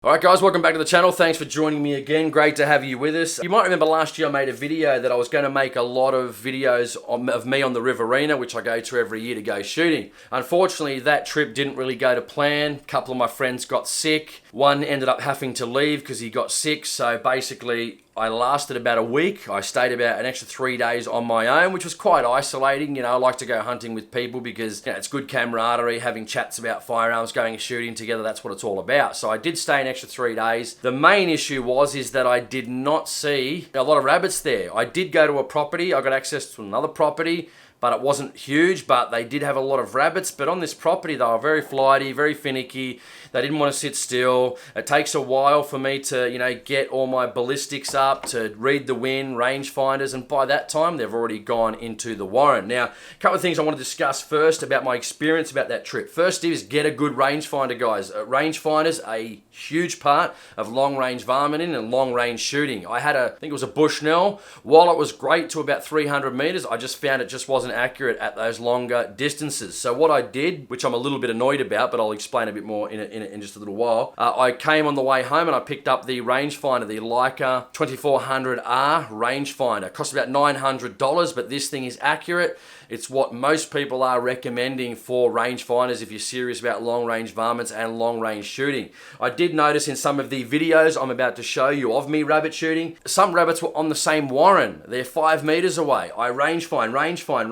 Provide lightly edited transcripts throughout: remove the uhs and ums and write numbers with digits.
Alright guys, welcome back to the channel. Thanks for joining me again. Great to have you with us. You might remember last year I made a video that I was going to make a lot of videos of me on the Riverina, which I go to every year to go shooting. Unfortunately, that trip didn't really go to plan. A couple of my friends got sick. One ended up having to leave because he got sick. So basically, I lasted about a week. I stayed about an extra 3 days on my own, which was quite isolating. You know, I like to go hunting with people because it's good camaraderie, having chats about firearms, going shooting together. That's what it's all about. So I did stay an extra 3 days. The main issue is that I did not see a lot of rabbits there. I did go to a property. I got access to another property, but it wasn't huge, but they did have a lot of rabbits. But on this property, they were very flighty, very finicky. They didn't want to sit still. It takes a while for me to, get all my ballistics up, to read the wind, rangefinders, and by that time, they've already gone into the warren. Now, a couple of things I want to discuss first about my experience about that trip. First is get a good rangefinder, guys. Rangefinders, a huge part of long-range varminting and long-range shooting. I think it was a Bushnell. While it was great to about 300 meters, I just found it just wasn't accurate at those longer distances. So what I did, which I'm a little bit annoyed about, but I'll explain a bit more in just a little while, I came on the way home and I picked up the rangefinder, the Leica 2400R rangefinder. It cost about $900, but this thing is accurate. It's what most people are recommending for rangefinders if you're serious about long-range varmints and long-range shooting. I did notice in some of the videos I'm about to show you of me rabbit shooting, some rabbits were on the same warren. They're 5 meters away. I rangefind.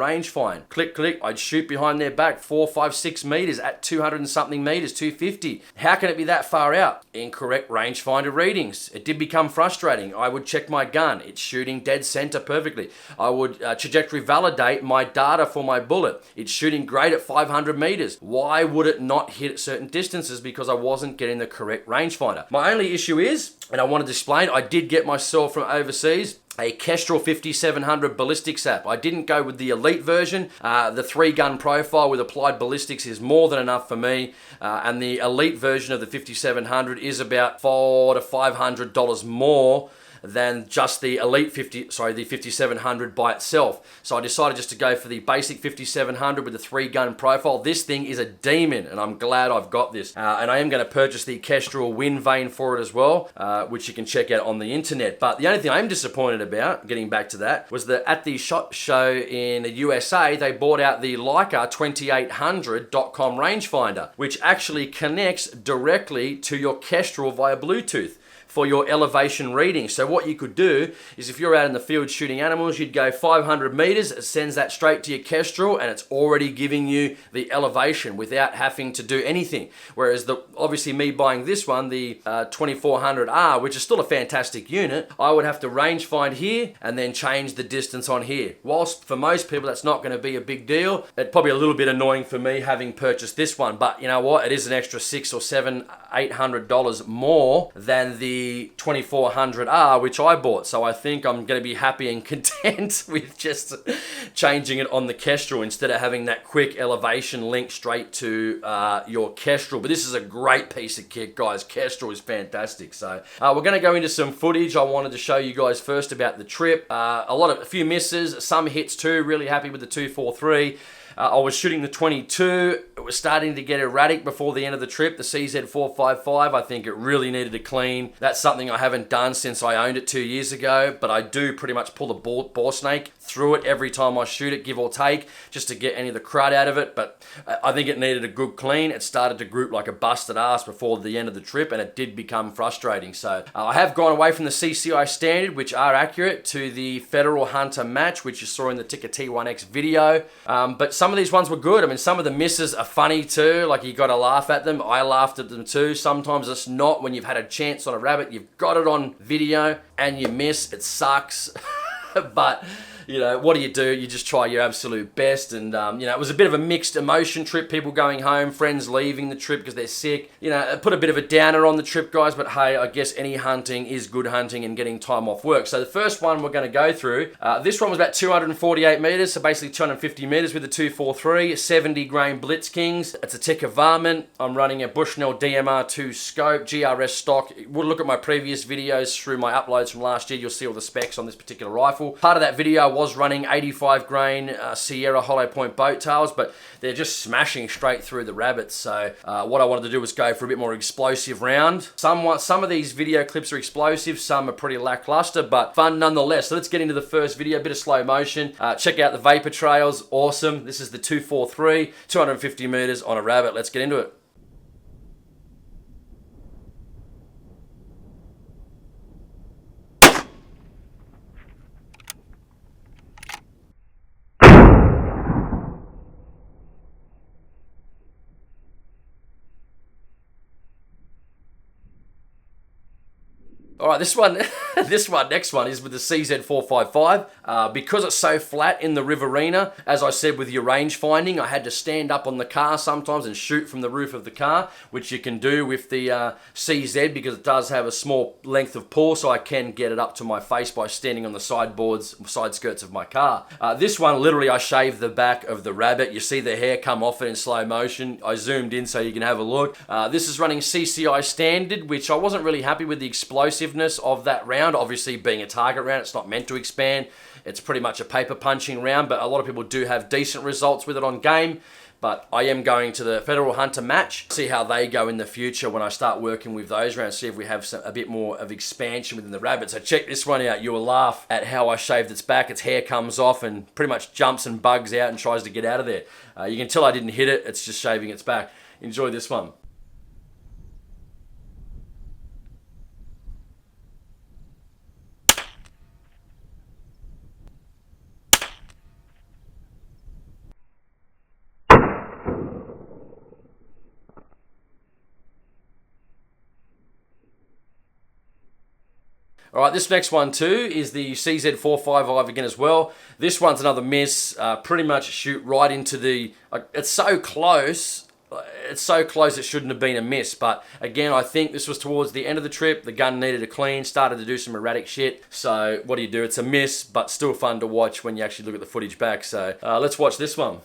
Click, click. I'd shoot behind their back 4, 5, 6 meters at 200 and something meters, 250. How can it be that far out? Incorrect rangefinder readings. It did become frustrating. I would check my gun. It's shooting dead center perfectly. I would trajectory validate my data for my bullet. It's shooting great at 500 meters. Why would it not hit at certain distances? Because I wasn't getting the correct rangefinder. My only issue is, and I wanted to explain, I did get myself from overseas a Kestrel 5700 ballistics app. I didn't go with the elite version. The 3-gun profile with applied ballistics is more than enough for me. And the elite version of the 5700 is about $400 to $500 more than just the elite the 5700 by itself. So I decided just to go for the basic 5700 with the 3-gun profile. This thing is a demon, and I'm glad I've got this. And I am going to purchase the Kestrel wind vane for it as well, which you can check out on the internet. But the only thing I'm disappointed about, getting back to that, was that at the SHOT Show in the USA, they brought out the Leica 2800.com rangefinder, which actually connects directly to your Kestrel via Bluetooth for your elevation reading. So what you could do is if you're out in the field shooting animals, you'd go 500 meters, it sends that straight to your Kestrel and it's already giving you the elevation without having to do anything. Whereas obviously me buying this one, the 2400R, which is still a fantastic unit, I would have to rangefind here and then change the distance on here. Whilst for most people that's not going to be a big deal, it's probably a little bit annoying for me having purchased this one, but you know what, it is an extra $600 or $800 more than the 2400R, which I bought. So I think I'm going to be happy and content with just changing it on the Kestrel instead of having that quick elevation link straight to your Kestrel. But this is a great piece of kit, guys. Kestrel is fantastic. So we're going to go into some footage. I wanted to show you guys first about the trip. A few misses, some hits too. Really happy with the 243. I was shooting the 22. It was starting to get erratic before the end of the trip. The CZ455, I think it really needed a clean. That's something I haven't done since I owned it 2 years ago, but I do pretty much pull the bore snake through it every time I shoot it, give or take, just to get any of the crud out of it. But I think it needed a good clean. It started to group like a busted ass before the end of the trip, and it did become frustrating. So I have gone away from the CCI standard, which are accurate, to the Federal Hunter match, which you saw in the Ticker T1X video. But some of these ones were good. I mean, some of the misses are funny too. Like, you got to laugh at them. I laughed at them too. Sometimes it's not when you've had a chance on a rabbit, you've got it on video and you miss. It sucks. But what do? You just try your absolute best. And, it was a bit of a mixed emotion trip. People going home, friends leaving the trip because they're sick. It put a bit of a downer on the trip, guys. But hey, I guess any hunting is good hunting and getting time off work. So the first one we're going to go through, this one was about 248 meters. So basically 250 meters with the 243, 70 grain Blitz Kings. It's a ticker varmint. I'm running a Bushnell DMR2 scope, GRS stock. We'll look at my previous videos through my uploads from last year. You'll see all the specs on this particular rifle. Part of that video was running 85 grain Sierra Hollow Point boat tails, but they're just smashing straight through the rabbits. So what I wanted to do was go for a bit more explosive round. Some of these video clips are explosive, some are pretty lackluster, but fun nonetheless. So let's get into the first video, a bit of slow motion. Check out the vapor trails, awesome. This is the 243, 250 meters on a rabbit. Let's get into it. All right, this next one is with the CZ455. Because it's so flat in the Riverina, as I said with your range finding, I had to stand up on the car sometimes and shoot from the roof of the car, which you can do with the CZ because it does have a small length of pull, so I can get it up to my face by standing on the side skirts of my car. This one, literally, I shaved the back of the rabbit. You see the hair come off it in slow motion. I zoomed in so you can have a look. This is running CCI standard, which I wasn't really happy with the explosiveness of that round. Obviously, being a target round, it's not meant to expand. It's pretty much a paper punching round, but a lot of people do have decent results with it on game. But I am going to the Federal Hunter match, see how they go in the future when I start working with those rounds, see if we have a bit more of expansion within the rabbit. So check this one out. You will laugh at how I shaved its back. Its hair comes off and pretty much jumps and bugs out and tries to get out of there. You can tell I didn't hit it. It's just shaving its back. Enjoy this one. All right, this next one too is the CZ455 again as well. This one's another miss. Pretty much shoot right into the... it's so close. It's so close it shouldn't have been a miss. But again, I think this was towards the end of the trip. The gun needed a clean, started to do some erratic shit. So what do you do? It's a miss, but still fun to watch when you actually look at the footage back. So let's watch this one.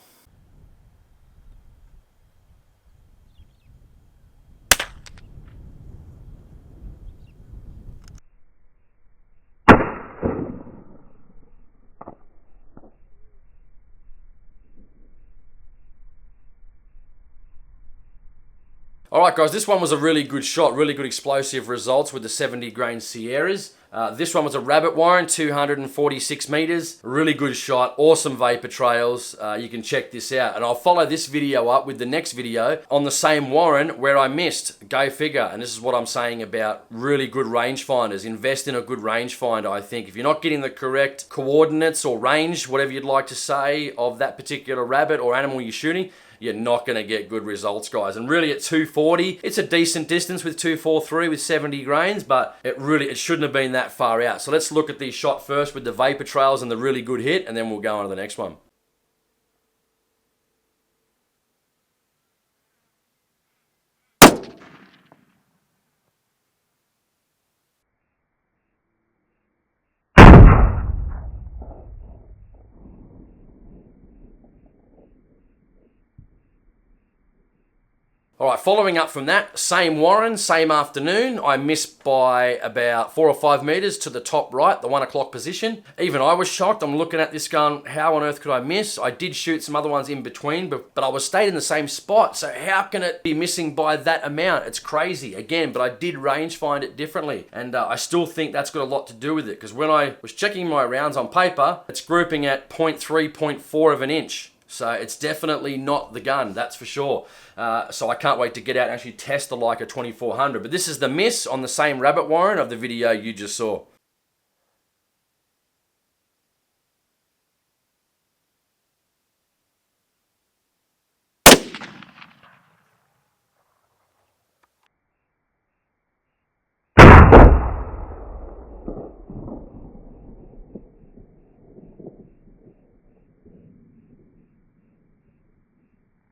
Alright guys, this one was a really good shot, really good explosive results with the 70 grain Sierras. This one was a rabbit warren, 246 meters. Really good shot, awesome vapor trails. You can check this out. And I'll follow this video up with the next video on the same warren where I missed. Go figure. And this is what I'm saying about really good rangefinders. Invest in a good rangefinder, I think. If you're not getting the correct coordinates or range, whatever you'd like to say, of that particular rabbit or animal you're shooting, you're not going to get good results, guys. And really at 240, it's a decent distance with 243 with 70 grains, but it shouldn't have been that far out. So let's look at the shot first with the vapor trails and the really good hit, and then we'll go on to the next one. All right, following up from that, same warren, same afternoon. I missed by about 4 or 5 meters to the top right, the 1 o'clock position. Even I was shocked. I'm looking at this going, how on earth could I miss? I did shoot some other ones in between, but I was stayed in the same spot. So how can it be missing by that amount? It's crazy. Again, but I did range find it differently. And I still think that's got a lot to do with it, because when I was checking my rounds on paper, it's grouping at 0.3, 0.4 of an inch. So it's definitely not the gun, that's for sure. So I can't wait to get out and actually test the Leica 2400. But this is the miss on the same rabbit warren of the video you just saw.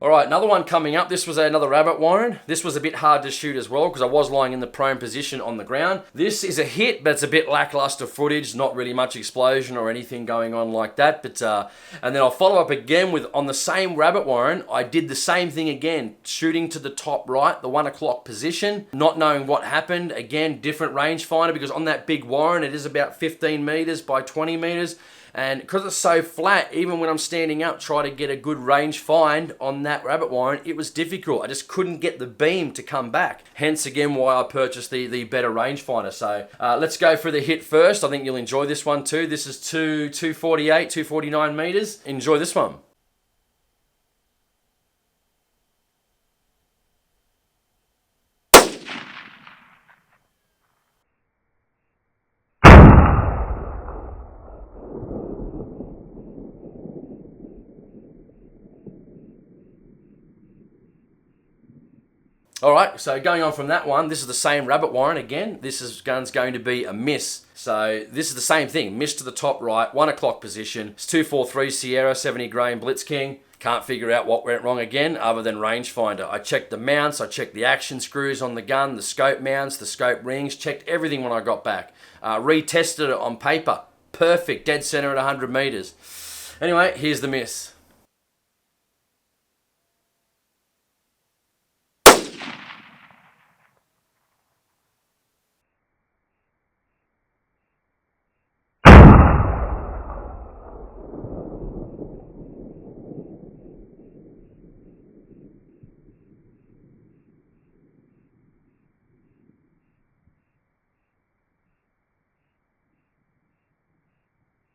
All right, another one coming up. This was another rabbit warren. This was a bit hard to shoot as well because I was lying in the prone position on the ground. This is a hit, but it's a bit lackluster footage, not really much explosion or anything going on like that. But and then I'll follow up again with, on the same rabbit warren, I did the same thing again, shooting to the top right, the 1 o'clock position, not knowing what happened. Again, different rangefinder because on that big warren, it is about 15 meters by 20 meters. And because it's so flat, even when I'm standing up trying to get a good range find on that rabbit warren, it was difficult. I just couldn't get the beam to come back. Hence again why I purchased the better rangefinder. So let's go for the hit first. I think you'll enjoy this one too. This is 248, 249 meters. Enjoy this one. All right, so going on from that one, this is the same rabbit warren again. Gun's going to be a miss. So this is the same thing, miss to the top right, 1 o'clock position. It's 243 Sierra, 70 grain Blitz King. Can't figure out what went wrong again other than rangefinder. I checked the mounts, I checked the action screws on the gun, the scope mounts, the scope rings, checked everything when I got back. Retested it on paper, perfect, dead center at 100 meters. Anyway, here's the miss.